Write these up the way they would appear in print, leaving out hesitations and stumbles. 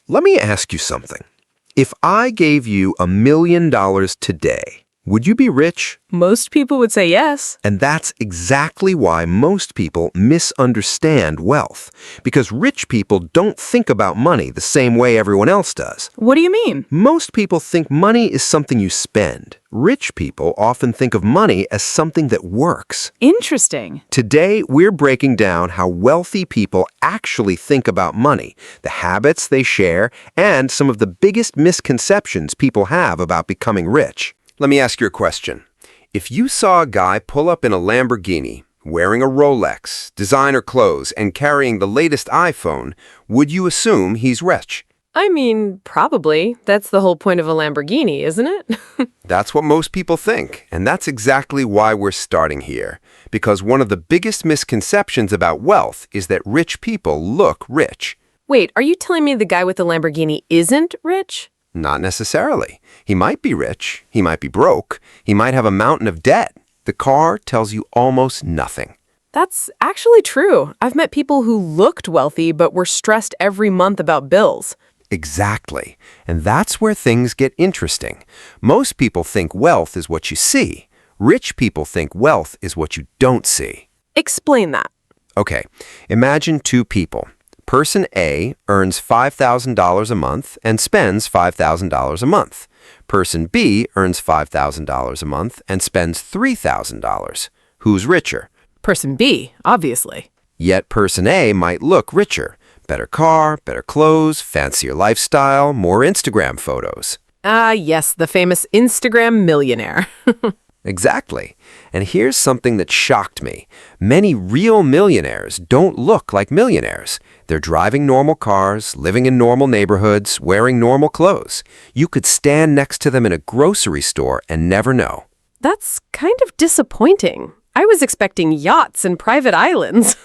Let me ask you something. If I gave you $1,000,000 today, would you be rich? Most people would say yes. And that's exactly why most people misunderstand wealth. Because rich people don't think about money the same way everyone else does. What do you mean? Most people think money is something you spend. Rich people often think of money as something that works. Interesting. Today, we're breaking down how wealthy people actually think about money, the habits they share, and some of the biggest misconceptions people have about becoming rich. Let me ask you a question. If you saw a guy pull up in a Lamborghini, wearing a Rolex, designer clothes, and carrying the latest iPhone, would you assume he's rich? I mean, probably. That's the whole point of a Lamborghini, isn't it? That's what most people think, and that's exactly why we're starting here. Because one of the biggest misconceptions about wealth is that rich people look rich. Wait, are you telling me the guy with the Lamborghini isn't rich? Not necessarily. He might be rich, he might be broke, he might have a mountain of debt. The car tells you almost nothing. That's actually true. I've met people who looked wealthy but were stressed every month about bills. Exactly. And that's where things get interesting. Most people think wealth is what you see. Rich people think wealth is what you don't see. Explain that. Okay, imagine two people. Person A earns $5,000 a month and spends $5,000 a month. Person B earns $5,000 a month and spends $3,000. Who's richer? Person B, obviously. Yet person A might look richer. Better car, better clothes, fancier lifestyle, more Instagram photos. Yes, the famous Instagram millionaire. Exactly. And here's something that shocked me. Many real millionaires don't look like millionaires. They're driving normal cars, living in normal neighborhoods, wearing normal clothes. You could stand next to them in a grocery store and never know. That's kind of disappointing. I was expecting yachts and private islands.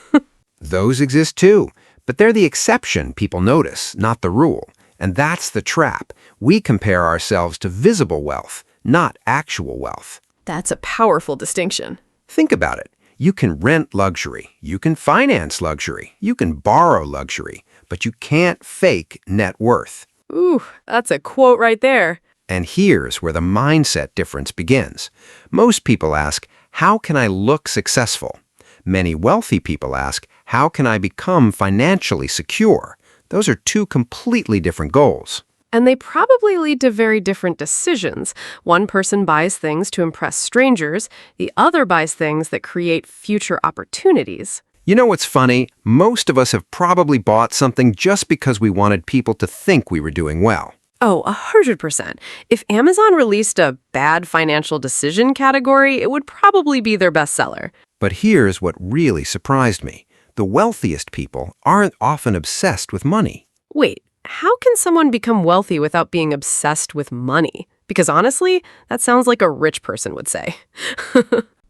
Those exist too, but they're the exception people notice, not the rule. And that's the trap. We compare ourselves to visible wealth, not actual wealth. That's a powerful distinction. Think about it. You can rent luxury, you can finance luxury, you can borrow luxury, but you can't fake net worth. Ooh, that's a quote right there. And here's where the mindset difference begins. Most people ask, how can I look successful? Many wealthy people ask, how can I become financially secure? Those are two completely different goals. And they probably lead to very different decisions. One person buys things to impress strangers. The other buys things that create future opportunities. You know what's funny? Most of us have probably bought something just because we wanted people to think we were doing well. Oh, 100%. If Amazon released a bad financial decision category, it would probably be their bestseller. But here's what really surprised me. The wealthiest people aren't often obsessed with money. Wait, how can someone become wealthy without being obsessed with money? Because honestly, that sounds like a rich person would say.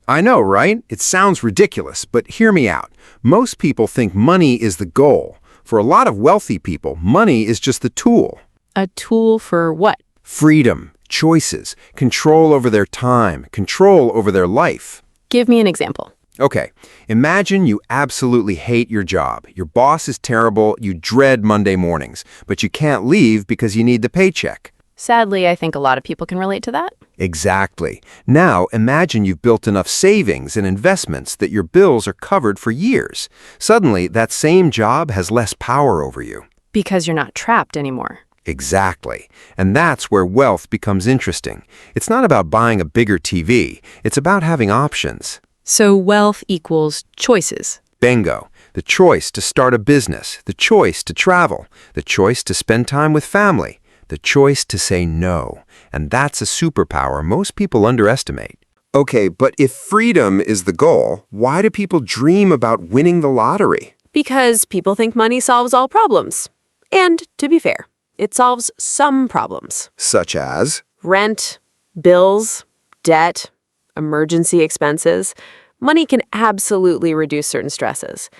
I know, right? It sounds ridiculous, but hear me out. Most people think money is the goal. For a lot of wealthy people, money is just the tool. A tool for what? Freedom, choices, control over their time, control over their life. Give me an example. Okay, imagine you absolutely hate your job. Your boss is terrible, you dread Monday mornings, but you can't leave because you need the paycheck. Sadly, I think a lot of people can relate to that. Exactly. Now, imagine you've built enough savings and investments that your bills are covered for years. Suddenly, that same job has less power over you. Because you're not trapped anymore. Exactly. And that's where wealth becomes interesting. It's not about buying a bigger TV. It's about having options. So wealth equals choices. Bingo. The choice to start a business, the choice to travel, the choice to spend time with family, the choice to say no. And that's a superpower most people underestimate. Okay, but if freedom is the goal, why do people dream about winning the lottery? Because people think money solves all problems. And to be fair, it solves some problems. Such as? Rent, bills, debt, emergency expenses. Money can absolutely reduce certain stresses.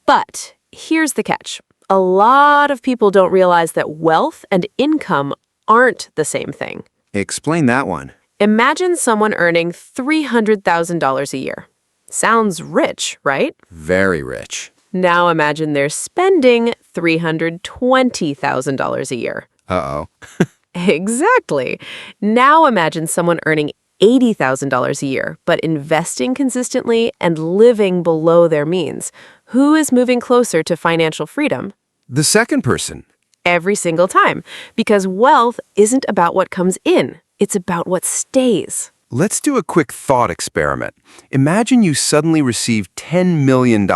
But here's the catch. A lot of people don't realize that wealth and income aren't the same thing. Explain that one. Imagine someone earning $300,000 a year. Sounds rich, right? Very rich. Now imagine they're spending $320,000 a year. Uh-oh. Exactly. Now imagine someone earning $80,000 a year, but investing consistently and living below their means. Who is moving closer to financial freedom? The second person. Every single time. Because wealth isn't about what comes in, it's about what stays. Let's do a quick thought experiment. Imagine you suddenly receive $10 million.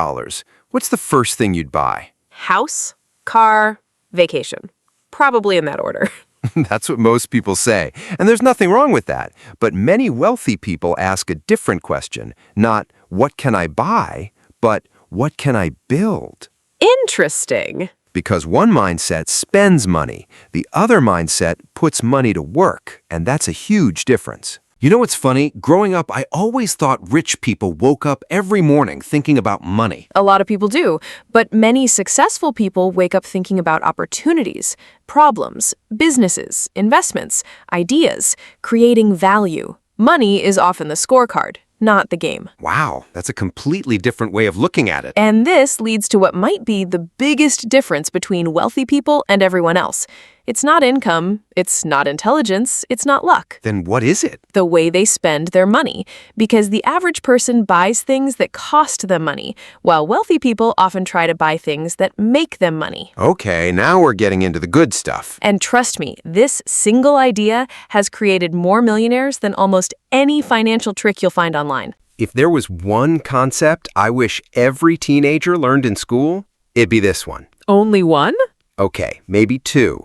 What's the first thing you'd buy? House, car, vacation. Probably in that order. That's what most people say, and there's nothing wrong with that. But many wealthy people ask a different question, not what can I buy, but what can I build? Interesting. Because one mindset spends money, the other mindset puts money to work, and that's a huge difference. You know what's funny? Growing up, I always thought rich people woke up every morning thinking about money. A lot of people do, but many successful people wake up thinking about opportunities, problems, businesses, investments, ideas, creating value. Money is often the scorecard, not the game. Wow, that's a completely different way of looking at it. And this leads to what might be the biggest difference between wealthy people and everyone else. It's not income, it's not intelligence, it's not luck. Then what is it? The way they spend their money, because the average person buys things that cost them money, while wealthy people often try to buy things that make them money. Okay, now we're getting into the good stuff. And trust me, this single idea has created more millionaires than almost any financial trick you'll find online. If there was one concept I wish every teenager learned in school, it'd be this one. Only one? Okay, maybe two.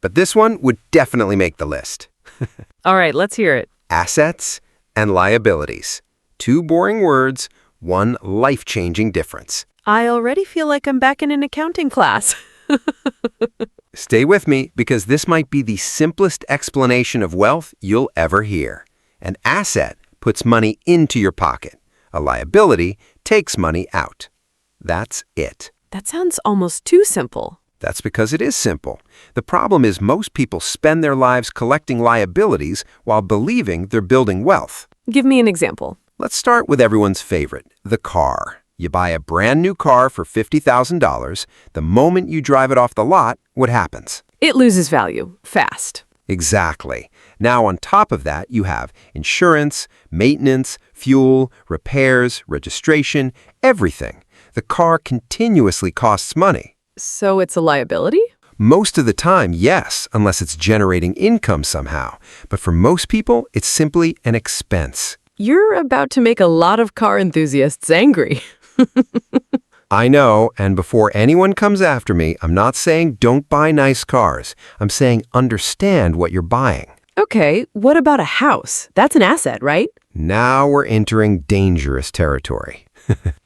But this one would definitely make the list. All right, let's hear it. Assets and liabilities. Two boring words, one life-changing difference. I already feel like I'm back in an accounting class. Stay with me because this might be the simplest explanation of wealth you'll ever hear. An asset puts money into your pocket. A liability takes money out. That's it. That sounds almost too simple. That's because it is simple. The problem is most people spend their lives collecting liabilities while believing they're building wealth. Give me an example. Let's start with everyone's favorite, the car. You buy a brand new car for $50,000. The moment you drive it off the lot, what happens? It loses value fast. Exactly. Now on top of that, you have insurance, maintenance, fuel, repairs, registration, everything. The car continuously costs money. So it's a liability? Most of the time, yes, unless it's generating income somehow. But for most people, it's simply an expense. You're about to make a lot of car enthusiasts angry. I know, and before anyone comes after me, I'm not saying don't buy nice cars. I'm saying understand what you're buying. Okay, what about a house? That's an asset, right? Now we're entering dangerous territory.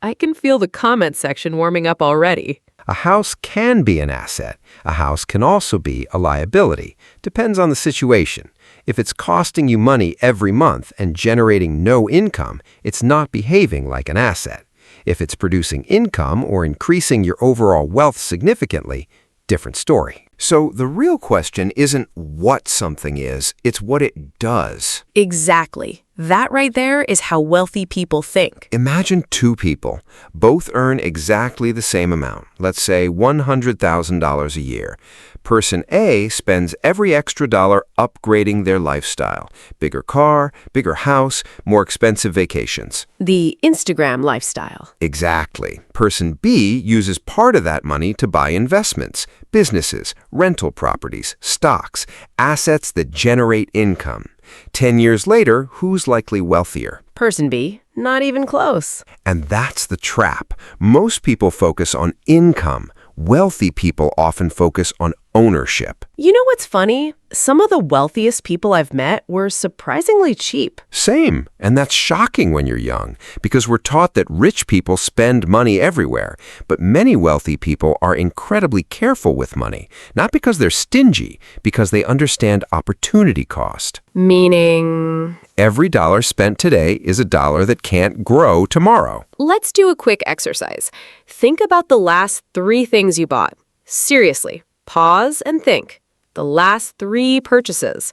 I can feel the comment section warming up already. A house can be an asset. A house can also be a liability. Depends on the situation. If it's costing you money every month and generating no income, it's not behaving like an asset. If it's producing income or increasing your overall wealth significantly, different story. So the real question isn't what something is, it's what it does. Exactly. That right there is how wealthy people think. Imagine two people. Both earn exactly the same amount, let's say $100,000 a year. Person A spends every extra dollar upgrading their lifestyle. Bigger car, bigger house, more expensive vacations. The Instagram lifestyle. Exactly. Person B uses part of that money to buy investments, businesses, rental properties, stocks, assets that generate income. 10 years later, who's likely wealthier? Person B, not even close. And that's the trap. Most people focus on income. Wealthy people often focus on ownership. You know what's funny? Some of the wealthiest people I've met were surprisingly cheap. Same. And that's shocking when you're young, because we're taught that rich people spend money everywhere. But many wealthy people are incredibly careful with money, not because they're stingy, because they understand opportunity cost. Meaning? Every dollar spent today is a dollar that can't grow tomorrow. Let's do a quick exercise. Think about the last 3 things you bought. Seriously, pause and think. The last 3 purchases.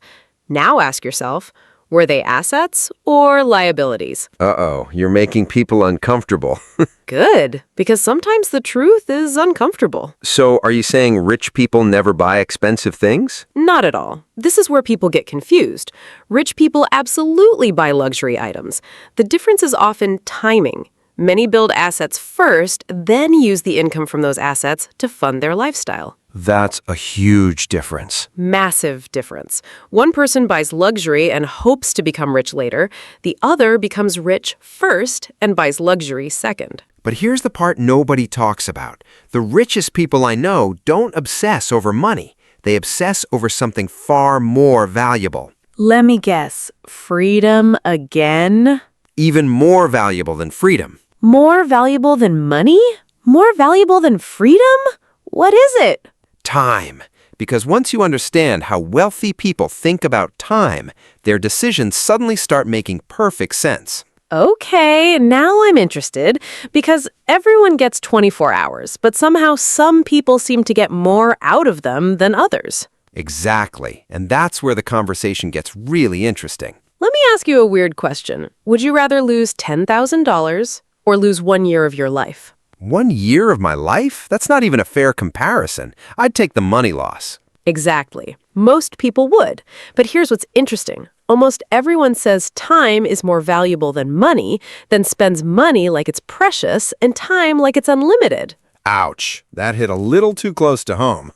Now ask yourself, Were they assets or liabilities? Uh-oh, you're making people uncomfortable. Good, because sometimes the truth is uncomfortable. So are you saying rich people never buy expensive things? Not at all. This is where people get confused. Rich people absolutely buy luxury items. The difference is often timing. Many build assets first, then use the income from those assets to fund their lifestyle. That's a huge difference. Massive difference. One person buys luxury and hopes to become rich later. The other becomes rich first and buys luxury second. But here's the part nobody talks about. The richest people I know don't obsess over money. They obsess over something far more valuable. Let me guess. Freedom again? Even more valuable than freedom. More valuable than money? More valuable than freedom? What is it? Time. Because once you understand how wealthy people think about time, their decisions suddenly start making perfect sense. Okay, now I'm interested, because everyone gets 24 hours, but somehow some people seem to get more out of them than others. Exactly. And that's where the conversation gets really interesting. Let me ask you a weird question. Would you rather lose $10,000 or lose 1 year of your life? 1 year of my life? That's not even a fair comparison. I'd take the money loss. Exactly. Most people would. But here's what's interesting. Almost everyone says time is more valuable than money, then spends money like it's precious and time like it's unlimited. Ouch. That hit a little too close to home.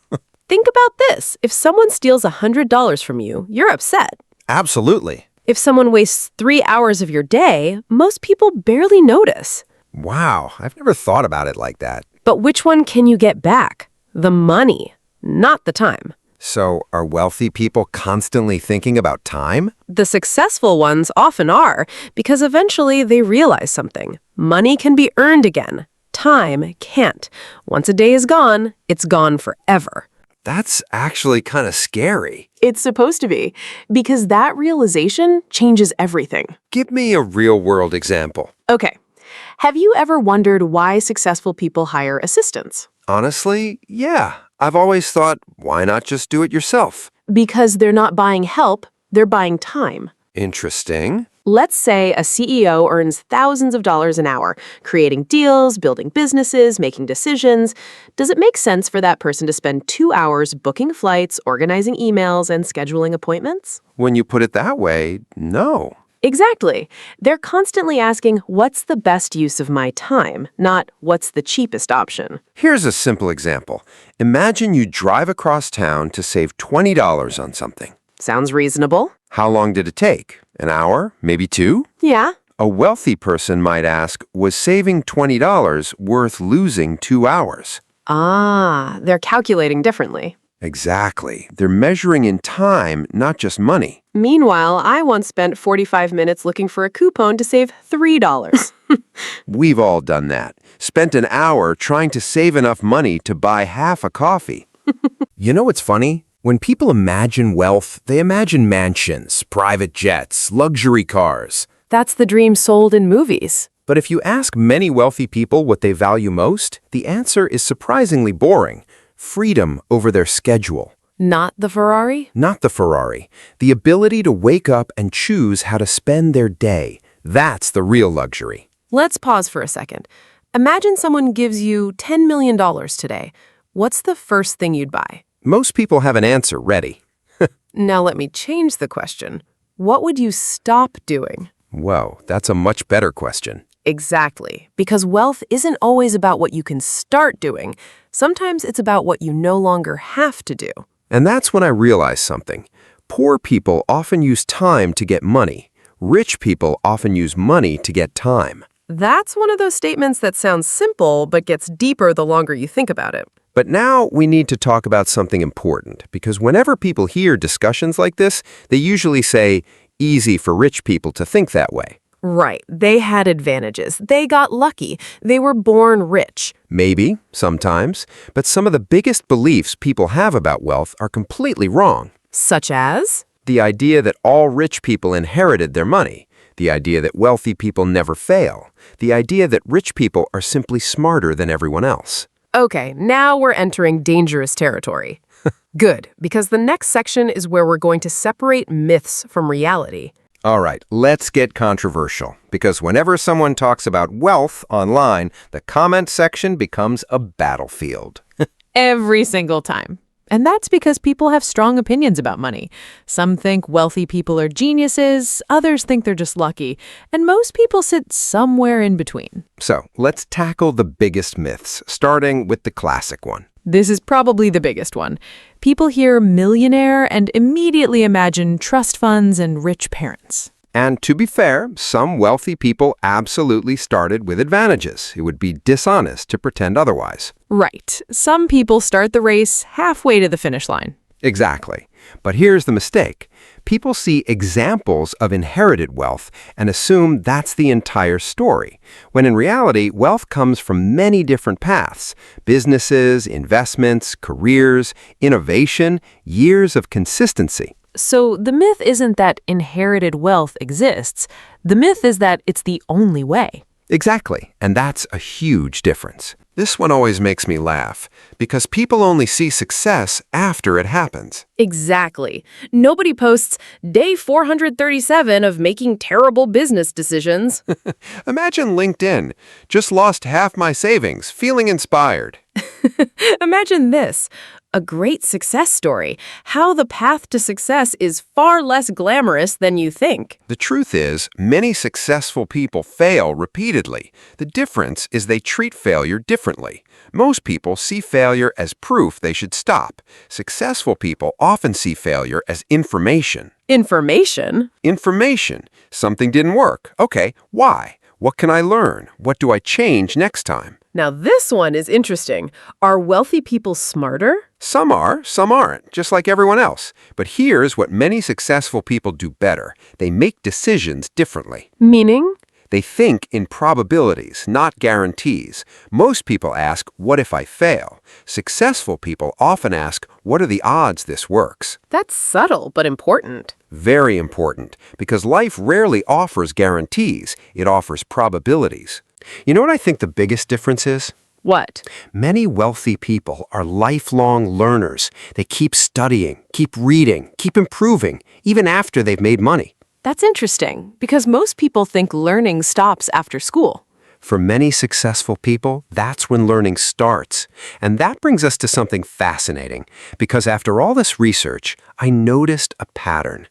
Think about this. If someone steals $100 from you, you're upset. Absolutely. If someone wastes 3 hours of your day, most people barely notice. Wow, I've never thought about it like that. But which one can you get back? The money, not the time. So are wealthy people constantly thinking about time? The successful ones often are, because eventually they realize something. Money can be earned again. Time can't. Once a day is gone, it's gone forever. That's actually kind of scary. It's supposed to be, because that realization changes everything. Give me a real-world example. Okay. Have you ever wondered why successful people hire assistants? Honestly, yeah. I've always thought, why not just do it yourself? Because they're not buying help, they're buying time. Interesting. Let's say a CEO earns thousands of dollars an hour, creating deals, building businesses, making decisions. Does it make sense for that person to spend 2 hours booking flights, organizing emails, and scheduling appointments? When you put it that way, no. Exactly. They're constantly asking, what's the best use of my time, not what's the cheapest option. Here's a simple example. Imagine you drive across town to save $20 on something. Sounds reasonable. How long did it take? An hour? Maybe 2? Yeah. A wealthy person might ask, was saving $20 worth losing 2 hours? Ah, they're calculating differently. Exactly. They're measuring in time, not just money. Meanwhile, I once spent 45 minutes looking for a coupon to save $3. We've all done that. Spent an hour trying to save enough money to buy half a coffee. You know what's funny? When people imagine wealth, they imagine mansions, private jets, luxury cars. That's the dream sold in movies. But if you ask many wealthy people what they value most, the answer is surprisingly boring. Freedom over their schedule. Not the Ferrari? Not the Ferrari. The ability to wake up and choose how to spend their day. That's the real luxury. Let's pause for a second. Imagine someone gives you $10 million today. What's the first thing you'd buy? Most people have an answer ready. Now let me change the question. What would you stop doing? Whoa, that's a much better question. Exactly. Because wealth isn't always about what you can start doing. Sometimes it's about what you no longer have to do. And that's when I realized something. Poor people often use time to get money. Rich people often use money to get time. That's one of those statements that sounds simple but gets deeper the longer you think about it. But now we need to talk about something important, because whenever people hear discussions like this, they usually say, easy for rich people to think that way. Right. They had advantages. They got lucky. They were born rich. Maybe, sometimes, but some of the biggest beliefs people have about wealth are completely wrong. Such as? The idea that all rich people inherited their money. The idea that wealthy people never fail. The idea that rich people are simply smarter than everyone else. Okay, now we're entering dangerous territory. Good, because the next section is where we're going to separate myths from reality. All right, let's get controversial, because whenever someone talks about wealth online, the comment section becomes a battlefield. Every single time. And that's because people have strong opinions about money. Some think wealthy people are geniuses, others think they're just lucky, and most people sit somewhere in between. So let's tackle the biggest myths, starting with the classic one. This is probably the biggest one. People hear millionaire and immediately imagine trust funds and rich parents. And to be fair, some wealthy people absolutely started with advantages. It would be dishonest to pretend otherwise. Right. Some people start the race halfway to the finish line. Exactly. But here's the mistake. People see examples of inherited wealth and assume that's the entire story, when in reality, wealth comes from many different paths: businesses, investments, careers, innovation, years of consistency. So the myth isn't that inherited wealth exists. The myth is that it's the only way. Exactly, and that's a huge difference. This one always makes me laugh, because people only see success after it happens. Exactly. Nobody posts day 437 of making terrible business decisions. Imagine LinkedIn. Just lost half my savings, feeling inspired. Imagine this, a great success story. How the path to success is far less glamorous than you think. The truth is, many successful people fail repeatedly. The difference is they treat failure differently. Most people see failure as proof they should stop. Successful people often see failure as information. Information? Information. Something didn't work. Okay, why? What can I learn? What do I change next time? Now this one is interesting. Are wealthy people smarter? Some are, some aren't, just like everyone else. But here's what many successful people do better. They make decisions differently. Meaning? They think in probabilities, not guarantees. Most people ask, what if I fail? Successful people often ask, what are the odds this works? That's subtle but important. Very important, because life rarely offers guarantees. It offers probabilities. You know what I think the biggest difference is? What? Many wealthy people are lifelong learners. They keep studying, keep reading, keep improving, even after they've made money. That's interesting, because most people think learning stops after school. For many successful people, that's when learning starts. And that brings us to something fascinating, because after all this research, I noticed a pattern.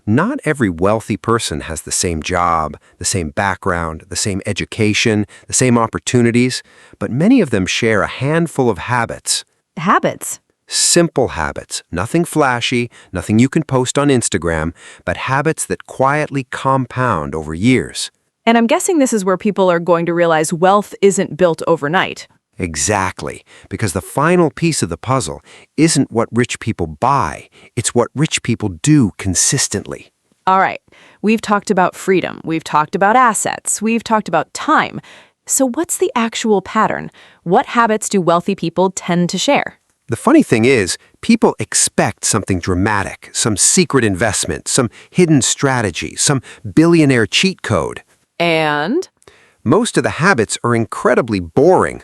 Not every wealthy person has the same job, the same background, the same education, the same opportunities, but many of them share a handful of habits. Habits? Simple habits, nothing flashy, nothing you can post on Instagram, but habits that quietly compound over years. And I'm guessing this is where people are going to realize wealth isn't built overnight. Exactly, because the final piece of the puzzle isn't what rich people buy, it's what rich people do consistently. All right, we've talked about freedom, we've talked about assets, we've talked about time. So what's the actual pattern? What habits do wealthy people tend to share? The funny thing is, people expect something dramatic, some secret investment, some hidden strategy, some billionaire cheat code. And? Most of the habits are incredibly boring.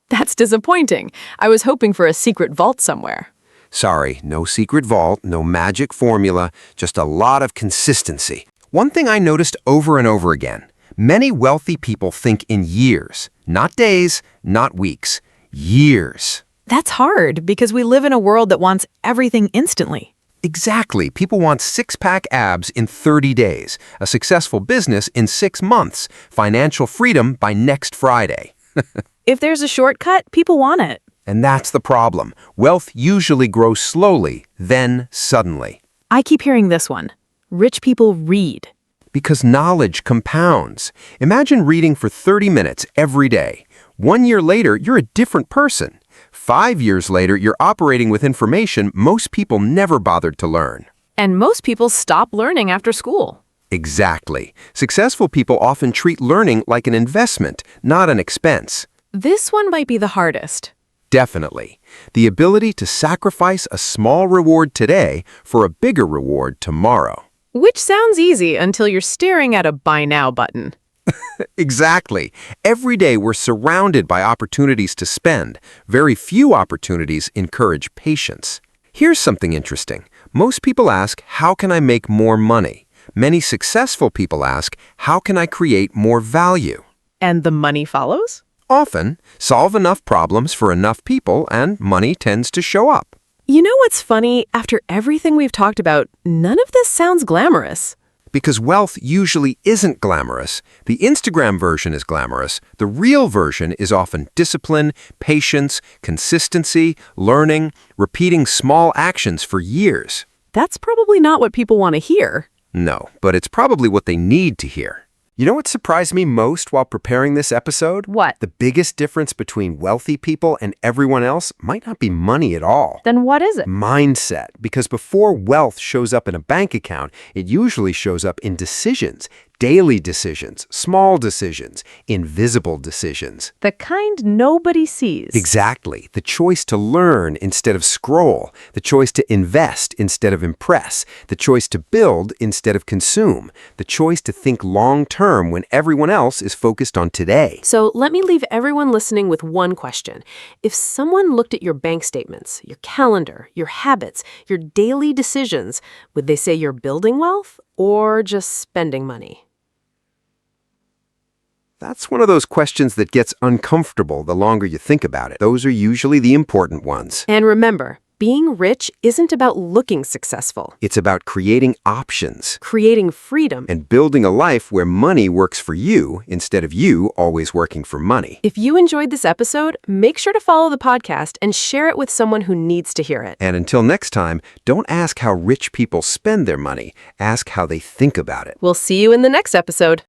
That's disappointing. I was hoping for a secret vault somewhere. Sorry, no secret vault, no magic formula, just a lot of consistency. One thing I noticed over and over again, many wealthy people think in years, not days, not weeks, years. That's hard because we live in a world that wants everything instantly. Exactly. People want six-pack abs in 30 days, a successful business in 6 months, financial freedom by next Friday. If there's a shortcut, people want it. And that's the problem. Wealth usually grows slowly, then suddenly. I keep hearing this one. Rich people read. Because knowledge compounds. Imagine reading for 30 minutes every day. 1 year later, you're a different person. 5 years later, you're operating with information most people never bothered to learn. And most people stop learning after school. Exactly. Successful people often treat learning like an investment, not an expense. This one might be the hardest. Definitely. The ability to sacrifice a small reward today for a bigger reward tomorrow. Which sounds easy until you're staring at a buy now button. Exactly. Every day we're surrounded by opportunities to spend. Very few opportunities encourage patience. Here's something interesting. Most people ask, how can I make more money? Many successful people ask, how can I create more value? And the money follows? Often, solve enough problems for enough people and money tends to show up. You know what's funny? After everything we've talked about, none of this sounds glamorous. Because wealth usually isn't glamorous. The Instagram version is glamorous. The real version is often discipline, patience, consistency, learning, repeating small actions for years. That's probably not what people want to hear. No, but it's probably what they need to hear. You know what surprised me most while preparing this episode? What? The biggest difference between wealthy people and everyone else might not be money at all. Then what is it? Mindset. Because before wealth shows up in a bank account, it usually shows up in decisions. Daily decisions, small decisions, invisible decisions. The kind nobody sees. Exactly. The choice to learn instead of scroll. The choice to invest instead of impress. The choice to build instead of consume. The choice to think long-term when everyone else is focused on today. So let me leave everyone listening with one question. If someone looked at your bank statements, your calendar, your habits, your daily decisions, would they say you're building wealth or just spending money? That's one of those questions that gets uncomfortable the longer you think about it. Those are usually the important ones. And remember, being rich isn't about looking successful. It's about creating options Creating freedom. and building a life where money works for you instead of you always working for money. If you enjoyed this episode, make sure to follow the podcast and share it with someone who needs to hear it. And until next time, don't ask how rich people spend their money. Ask how they think about it. We'll see you in the next episode.